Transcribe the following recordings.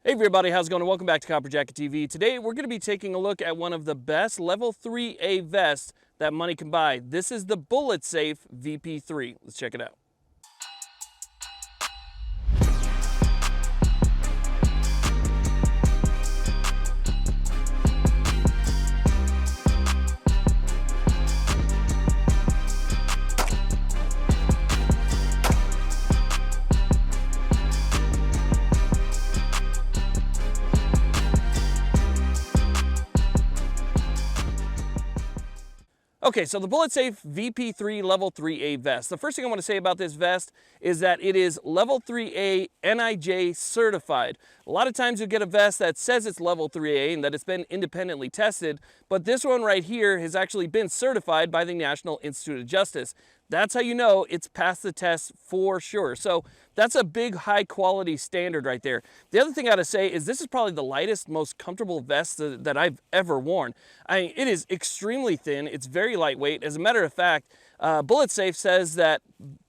Hey everybody, how's it going? Welcome back to Copper Jacket TV. Today we're going to be taking a look at one of the best level 3A vests that money can buy. This is the BulletSafe VP3. Let's check it out. Okay, so the BulletSafe VP3 Level 3A vest. The first thing I want to say about this vest is that it is Level 3A NIJ Certified. A lot of times you'll get a vest that says it's Level 3A and that it's been independently tested, but this one right here has actually been certified by the National Institute of Justice. That's how you know it's passed the test for sure. So that's a big high quality standard right there. The other thing I gotta say is this is probably the lightest, most comfortable vest that I've ever worn. It is extremely thin, it's very lightweight. As a matter of fact, BulletSafe says that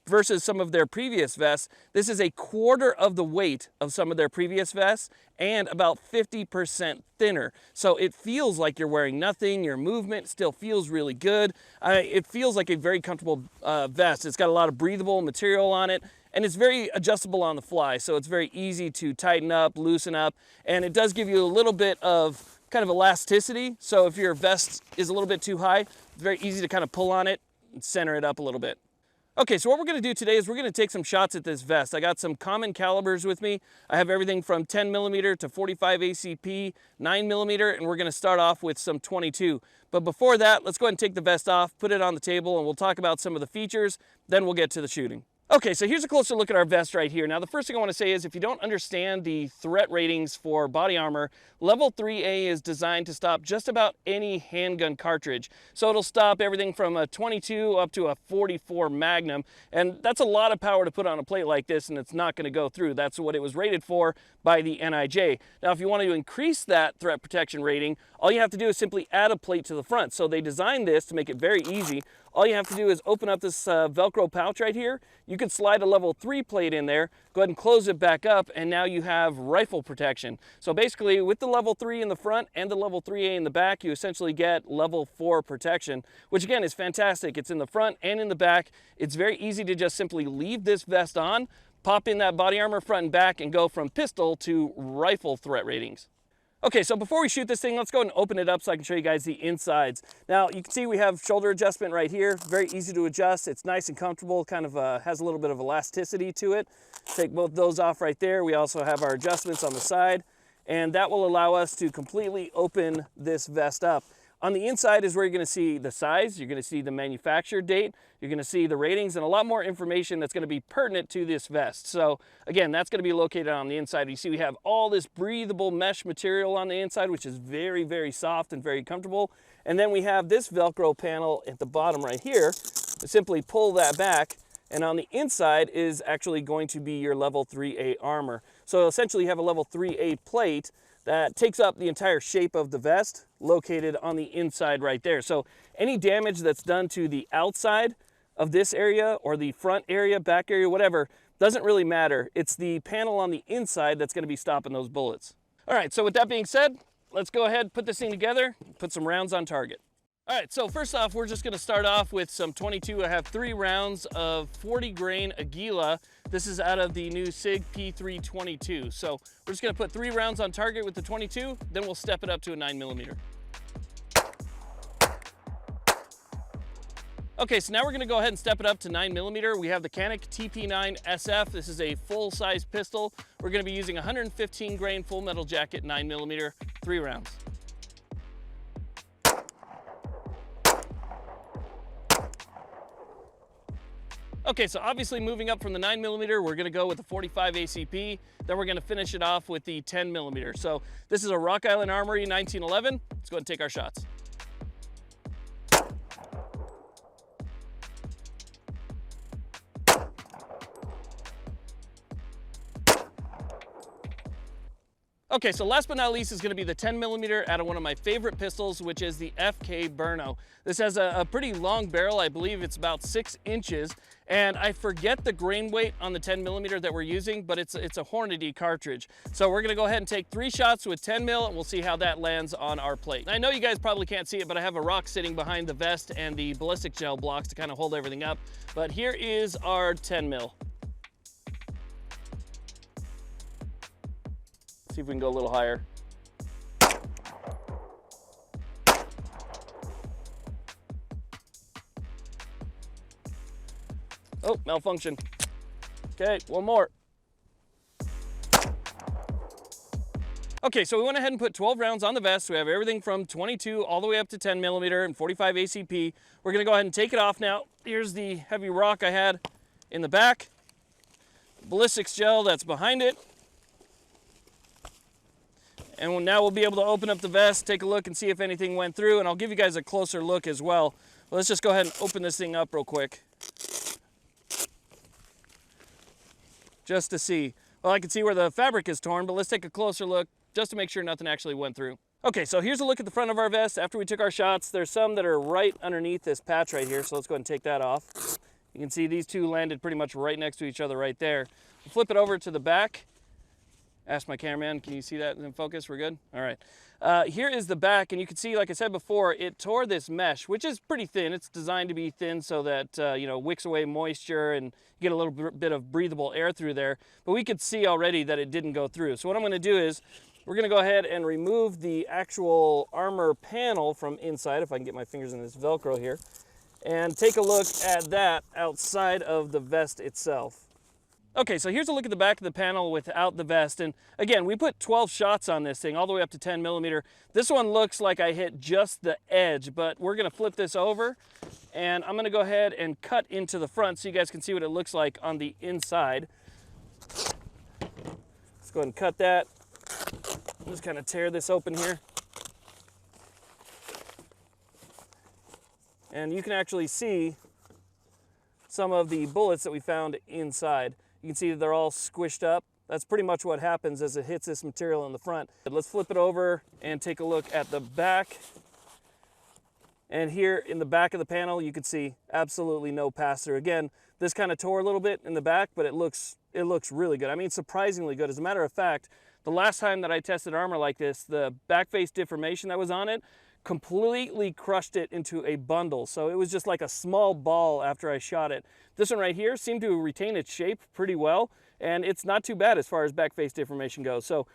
versus some of their previous vests, this is a quarter of the weight of some of their previous vests and about 50% thinner. So it feels like you're wearing nothing, your movement still feels really good. It feels like a very comfortable vest. It's got a lot of breathable material on it, and it's very adjustable on the fly. So it's very easy to tighten up, loosen up, and it does give you a little bit of kind of elasticity. So if your vest is a little bit too high, it's very easy to kind of pull on it and center it up a little bit. Okay, so what we're going to do today is we're going to take some shots at this vest. I got some common calibers with me. I have everything from 10mm to 45 ACP, 9mm, and we're going to start off with some 22. But before that, let's go ahead and take the vest off, put it on the table, and we'll talk about some of the features, then we'll get to the shooting. Okay, so here's a closer look at our vest right here. Now, the first thing I want to say is if you don't understand the threat ratings for body armor, Level 3A is designed to stop just about any handgun cartridge. So it'll stop everything from a 22 up to a 44 Magnum, and that's a lot of power to put on a plate like this, and it's not going to go through. That's what it was rated for by the NIJ. Now, if you want to increase that threat protection rating, all you have to do is simply add a plate to the front. So they designed this to make it very easy. All you have to do is open up this Velcro pouch right here. You can slide a level 3 plate in there, go ahead and close it back up, and now you have rifle protection. So basically, with the level 3 in the front and the level 3A in the back, you essentially get level 4 protection, which again is fantastic. It's in the front and in the back. It's very easy to just simply leave this vest on, pop in that body armor front and back, and go from pistol to rifle threat ratings. Okay, so before we shoot this thing, let's go ahead and open it up so I can show you guys the insides. Now, you can see we have shoulder adjustment right here. Very easy to adjust. It's nice and comfortable, kind of has a little bit of elasticity to it. Take both those off right there. We also have our adjustments on the side, and that will allow us to completely open this vest up. On the inside is where you're going to see the size, you're going to see the manufacturer date, you're going to see the ratings, and a lot more information that's going to be pertinent to this vest. So again, that's going to be located on the inside. You see we have all this breathable mesh material on the inside, which is very, very soft and very comfortable. And then we have this Velcro panel at the bottom right here. Simply pull that back, and on the inside is actually going to be your level 3A armor. So essentially you have a level 3A plate that takes up the entire shape of the vest, located on the inside right there. So any damage that's done to the outside of this area or the front area, back area, whatever, doesn't really matter. It's the panel on the inside that's going to be stopping those bullets. All right, so with that being said, let's go ahead, put this thing together, put some rounds on target. All right, so first off, we're just going to start off with some 22. I have 3 rounds of 40 grain Aguila. This is out of the new SIG P322. So we're just going to put 3 rounds on target with the 22, then we'll step it up to a 9mm. Okay, so now we're going to go ahead and step it up to 9mm. We have the Canik TP9 SF. This is a full-size pistol. We're going to be using 115 grain full metal jacket 9mm, 3 rounds. Okay, so obviously moving up from the 9mm, we're gonna go with the 45 ACP, then we're gonna finish it off with the 10mm. So this is a Rock Island Armory 1911. Let's go ahead and take our shots. Okay, so last but not least is going to be the 10mm out of one of my favorite pistols, which is the FK Burno. This has a pretty long barrel. I believe it's about 6 inches, and I forget the grain weight on the 10mm that we're using, but it's a Hornady cartridge. So we're going to go ahead and take 3 shots with 10 mil, and we'll see how that lands on our plate. I know you guys probably can't see it, but I have a rock sitting behind the vest and the ballistic gel blocks to kind of hold everything up. But here is our 10 mil. See if we can go a little higher. Oh, malfunction. Okay, one more. Okay, so we went ahead and put 12 rounds on the vest. We have everything from 22 all the way up to 10mm and 45 ACP. We're gonna go ahead and take it off now. Here's the heavy rock I had in the back. Ballistics gel that's behind it. And now we'll be able to open up the vest, take a look and see if anything went through, and I'll give you guys a closer look as well. Let's just go ahead and open this thing up real quick. Just to see. Well, I can see where the fabric is torn, but let's take a closer look just to make sure nothing actually went through. Okay, so here's a look at the front of our vest after we took our shots. There's some that are right underneath this patch right here, so let's go ahead and take that off. You can see these two landed pretty much right next to each other right there. We'll flip it over to the back. Ask my cameraman, can you see that in focus? We're good? All right. Here is the back, and you can see, like I said before, it tore this mesh, which is pretty thin. It's designed to be thin so that, you know, wicks away moisture and you get a little bit of breathable air through there. But we could see already that it didn't go through. So what I'm going to do is we're going to go ahead and remove the actual armor panel from inside, if I can get my fingers in this Velcro here, and take a look at that outside of the vest itself. Okay, so here's a look at the back of the panel without the vest. And again, we put 12 shots on this thing all the way up to 10mm. This one looks like I hit just the edge, but we're gonna flip this over and I'm gonna go ahead and cut into the front so you guys can see what it looks like on the inside. Let's go ahead and cut that. Just kind of tear this open here. And you can actually see some of the bullets that we found inside. You can see that they're all squished up. That's pretty much what happens as it hits this material in the front. Let's flip it over and take a look at the back. And here in the back of the panel, you can see absolutely no pass-through. Again, this kind of tore a little bit in the back, but it looks really good. I mean, surprisingly good. As a matter of fact, the last time that I tested armor like this, the back face deformation that was on it completely crushed it into a bundle. So it was just like a small ball after I shot it. This one right here seemed to retain its shape pretty well, and it's not too bad as far as back face deformation goes. So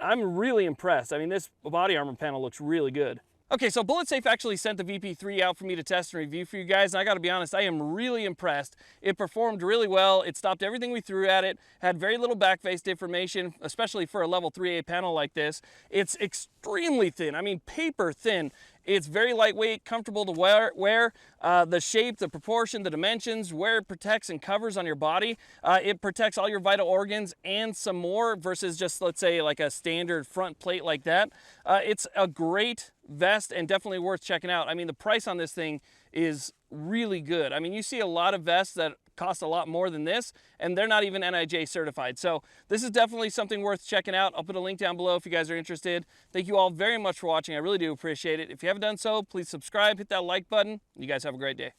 I'm really impressed. I mean, this body armor panel looks really good. Okay, so BulletSafe actually sent the VP3 out for me to test and review for you guys, and I gotta be honest, I am really impressed. It performed really well. It stopped everything we threw at it, had very little backface deformation, especially for a level 3A panel like this. It's extremely thin, I mean paper thin. It's very lightweight, comfortable to wear. The shape, the proportion, the dimensions, where it protects and covers on your body. It protects all your vital organs and some more versus just, let's say, like a standard front plate like that. It's a great vest and definitely worth checking out. I mean, the price on this thing is really good. I mean, you see a lot of vests that cost a lot more than this, and they're not even NIJ certified. So this is definitely something worth checking out. I'll put a link down below if you guys are interested. Thank you all very much for watching. I really do appreciate it. If you haven't done so, please subscribe, hit that like button. You guys have a great day.